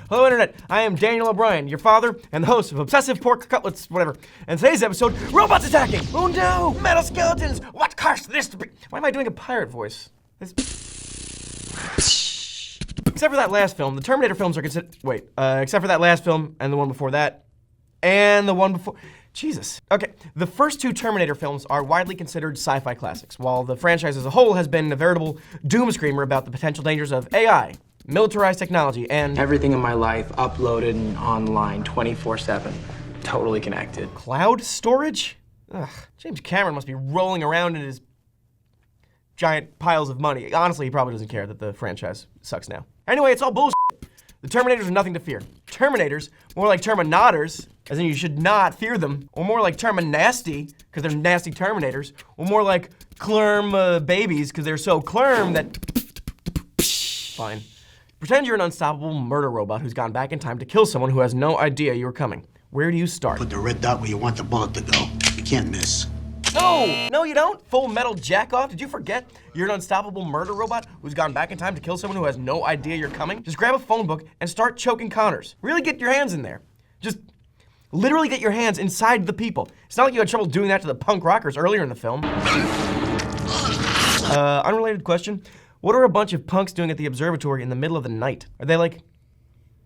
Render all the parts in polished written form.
Hello, Internet. I am Daniel O'Brien, your father and the host of Obsessive Pork Cutlets, whatever. And today's episode, robots attacking! Oh no! Metal skeletons! What caused this to be? Why am I doing a pirate voice? Except for that last film, the Terminator films are considered. Except for that last film and the one before that, and the one before. Jesus. Okay, the first two Terminator films are widely considered sci-fi classics, while the franchise as a whole has been a veritable doom screamer about the potential dangers of AI, militarized technology, and everything in my life uploaded and online 24/7. Totally connected. Cloud storage? Ugh, James Cameron must be rolling around in his giant piles of money. Honestly, he probably doesn't care that the franchise sucks now. Anyway, it's all bullshit. The Terminators are nothing to fear. Terminators, more like Terminators, as in you should not fear them, or more like Terminasty, because they're nasty Terminators, or more like Clerm babies, because they're so Clerm that... Fine. Pretend you're an unstoppable murder robot who's gone back in time to kill someone who has no idea you were coming. Where do you start? Put the red dot where you want the bullet to go. You can't miss. No, you don't. Full Metal Jack-Off. Did you forget you're an unstoppable murder robot who's gone back in time to kill someone who has no idea you're coming? Just grab a phone book and start choking Connors. Really get your hands in there. Just literally get your hands inside the people. It's not like you had trouble doing that to the punk rockers earlier in the film. Unrelated question. What are a bunch of punks doing at the observatory in the middle of the night? Are they like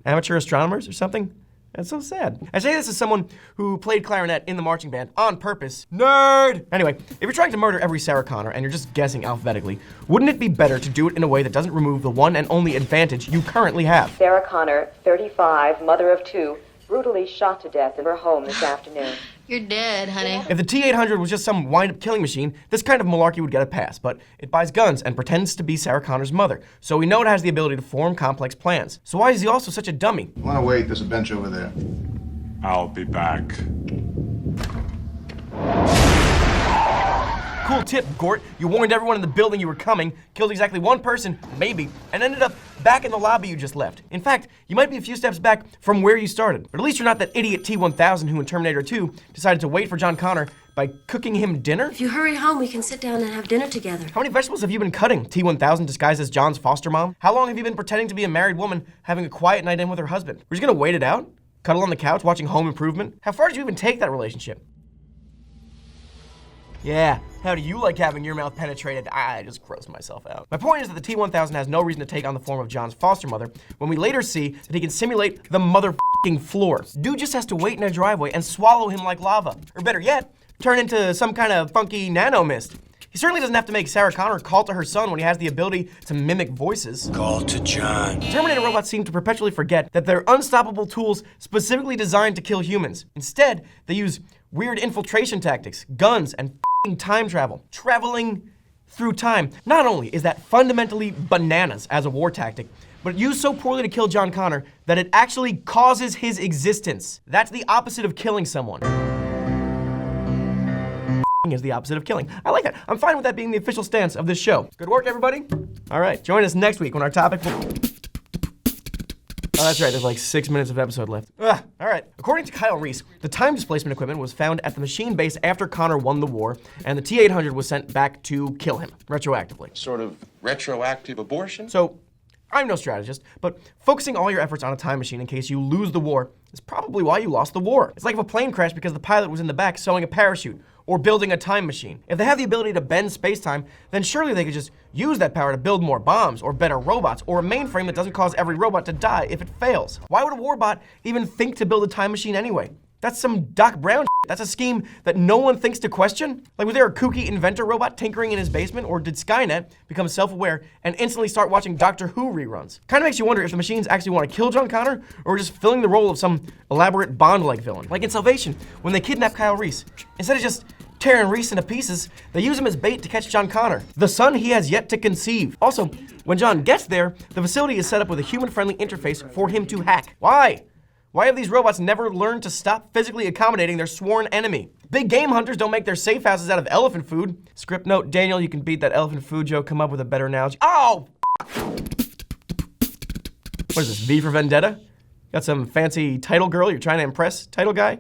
amateur astronomers or something? That's so sad. I say this as someone who played clarinet in the marching band on purpose. Nerd! Anyway, if you're trying to murder every Sarah Connor and you're just guessing alphabetically, wouldn't it be better to do it in a way that doesn't remove the one and only advantage you currently have? Sarah Connor, 35, mother of two, brutally shot to death in her home this afternoon. You're dead, honey. If the T-800 was just some wind-up killing machine, this kind of malarkey would get a pass, but it buys guns and pretends to be Sarah Connor's mother, so we know it has the ability to form complex plans. So why is he also such a dummy? You wanna wait, there's a bench over there. I'll be back. Cool tip, Gort. You warned everyone in the building you were coming, killed exactly one person, maybe, and ended up back in the lobby you just left. In fact, you might be a few steps back from where you started. But at least you're not that idiot T-1000 who in Terminator 2 decided to wait for John Connor by cooking him dinner? If you hurry home, we can sit down and have dinner together. How many vegetables have you been cutting, T-1000 disguised as John's foster mom? How long have you been pretending to be a married woman having a quiet night in with her husband? We're just gonna wait it out? Cuddle on the couch watching Home Improvement? How far did you even take that relationship? Yeah, how do you like having your mouth penetrated? I just gross myself out. My point is that the T-1000 has no reason to take on the form of John's foster mother when we later see that he can simulate the mother-f***ing floor. Dude just has to wait in a driveway and swallow him like lava. Or better yet, turn into some kind of funky nano mist. He certainly doesn't have to make Sarah Connor call to her son when he has the ability to mimic voices. Call to John. Terminator robots seem to perpetually forget that they're unstoppable tools specifically designed to kill humans. Instead, they use weird infiltration tactics, guns, and time travel. Traveling through time. Not only is that fundamentally bananas as a war tactic, but used so poorly to kill John Connor that it actually causes his existence. That's the opposite of killing someone. Is the opposite of killing. I like that. I'm fine with that being the official stance of this show. Good work, everybody. All right, join us next week when our topic will... Oh, that's right, there's like 6 minutes of episode left. All right, according to Kyle Reese, the time displacement equipment was found at the machine base after Connor won the war, and the T-800 was sent back to kill him, retroactively. Sort of retroactive abortion? So, I'm no strategist, but focusing all your efforts on a time machine in case you lose the war is probably why you lost the war. It's like if a plane crashed because the pilot was in the back sewing a parachute, or building a time machine. If they have the ability to bend space-time, then surely they could just use that power to build more bombs, or better robots, or a mainframe that doesn't cause every robot to die if it fails. Why would a warbot even think to build a time machine anyway? That's some Doc Brown shit. That's a scheme that no one thinks to question. Like, was there a kooky inventor robot tinkering in his basement, or did Skynet become self-aware and instantly start watching Doctor Who reruns? Kind of makes you wonder if the machines actually want to kill John Connor, or just filling the role of some elaborate Bond-like villain. Like in Salvation, when they kidnap Kyle Reese, instead of just tearing Reese into pieces, they use him as bait to catch John Connor, the son he has yet to conceive. Also, when John gets there, the facility is set up with a human-friendly interface for him to hack. Why? Why have these robots never learned to stop physically accommodating their sworn enemy? Big game hunters don't make their safe houses out of elephant food. Script note, Daniel, you can beat that elephant food joke, come up with a better analogy. Oh! What is this, V for Vendetta? Got some fancy title girl you're trying to impress, title guy?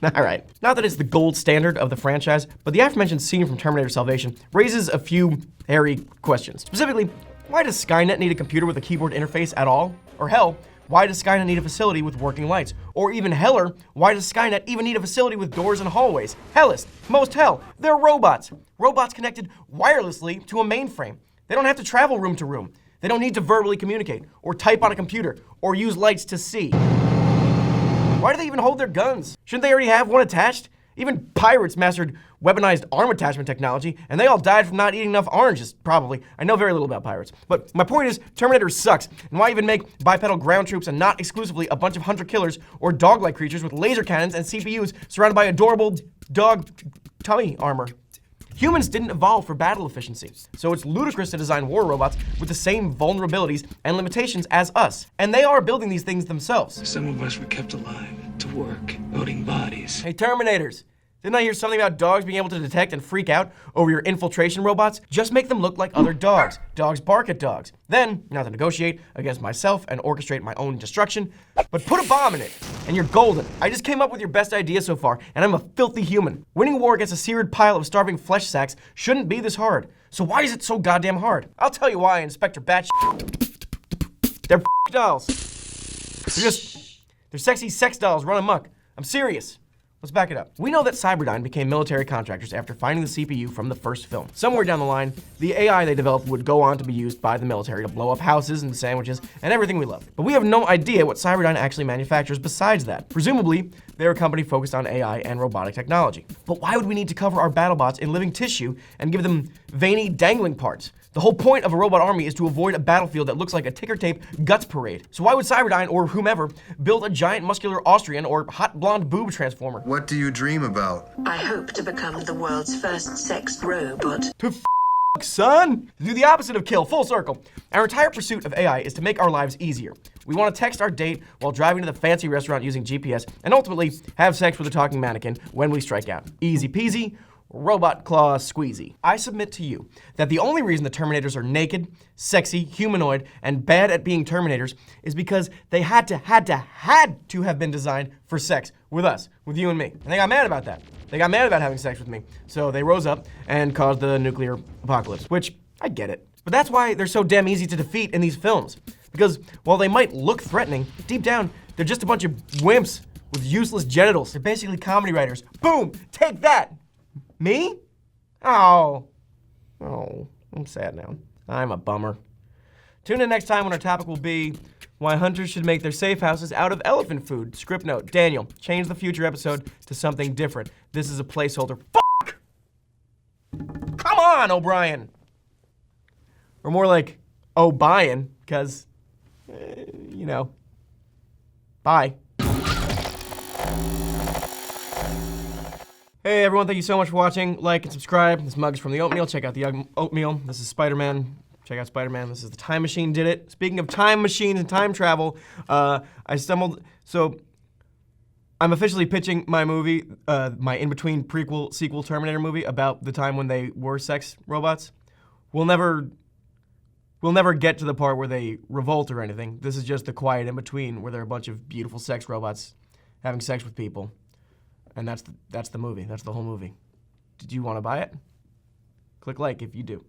All right. Not that it's the gold standard of the franchise, but the aforementioned scene from Terminator Salvation raises a few hairy questions. Specifically, why does Skynet need a computer with a keyboard interface at all? Or hell, Why does Skynet need a facility with working lights? Or even heller, why does Skynet even need a facility with doors and hallways? Hellest, most hell, they're robots. Robots connected wirelessly to a mainframe. They don't have to travel room to room. They don't need to verbally communicate, or type on a computer, or use lights to see. Why do they even hold their guns? Shouldn't they already have one attached? Even pirates mastered weaponized arm attachment technology, and they all died from not eating enough oranges, probably. I know very little about pirates. But my point is, Terminators sucks, and why even make bipedal ground troops and not exclusively a bunch of hunter-killers or dog-like creatures with laser cannons and CPUs surrounded by adorable dog tummy armor? Humans didn't evolve for battle efficiency, so it's ludicrous to design war robots with the same vulnerabilities and limitations as us. And they are building these things themselves. Some of us were kept alive to work, building bodies. Hey, Terminators, didn't I hear something about dogs being able to detect and freak out over your infiltration robots? Just make them look like other dogs. Dogs bark at dogs. Then, not to negotiate against myself and orchestrate my own destruction, but put a bomb in it, and you're golden. I just came up with your best idea so far, and I'm a filthy human. Winning a war against a seared pile of starving flesh sacks shouldn't be this hard. So why is it so goddamn hard? I'll tell you why, Inspector Batch. They're dolls. They're sexy sex dolls run amok. I'm serious. Let's back it up. We know that Cyberdyne became military contractors after finding the CPU from the first film. Somewhere down the line, the AI they developed would go on to be used by the military to blow up houses and sandwiches and everything we love. But we have no idea what Cyberdyne actually manufactures besides that. Presumably, they're a company focused on AI and robotic technology. But why would we need to cover our BattleBots in living tissue and give them veiny dangling parts? The whole point of a robot army is to avoid a battlefield that looks like a ticker tape guts parade. So why would Cyberdyne or whomever build a giant muscular Austrian or hot blonde boob transformer? What do you dream about? I hope to become the world's first sex robot. To son! To do the opposite of kill, full circle. Our entire pursuit of AI is to make our lives easier. We want to text our date while driving to the fancy restaurant using GPS, and ultimately have sex with a talking mannequin when we strike out. Easy peasy. Robot claw squeezy. I submit to you that the only reason the Terminators are naked, sexy, humanoid, and bad at being Terminators is because they had to have been designed for sex with us, with you and me. And they got mad about that. They got mad about having sex with me. So they rose up and caused the nuclear apocalypse, which I get it. But that's why they're so damn easy to defeat in these films. Because while they might look threatening, deep down, they're just a bunch of wimps with useless genitals. They're basically comedy writers. Boom, take that. Me? Oh, I'm sad now. I'm a bummer. Tune in next time when our topic will be why hunters should make their safe houses out of elephant food. Script note, Daniel, change the future episode to something different. This is a placeholder. Fuck! Come on, O'Brien. Or more like O'Brien, because, you know, bye. Hey everyone, thank you so much for watching. Like and subscribe. This mug's from the Oatmeal. Check out the Oatmeal. This is Spider-Man. Check out Spider-Man. This is the Time Machine did it. Speaking of time machines and time travel, I'm officially pitching my movie, my in-between prequel, sequel Terminator movie about the time when they were sex robots. We'll never get to the part where they revolt or anything. This is just the quiet in-between where there are a bunch of beautiful sex robots having sex with people. And that's the movie. That's the whole movie. Did you want to buy it? Click like if you do.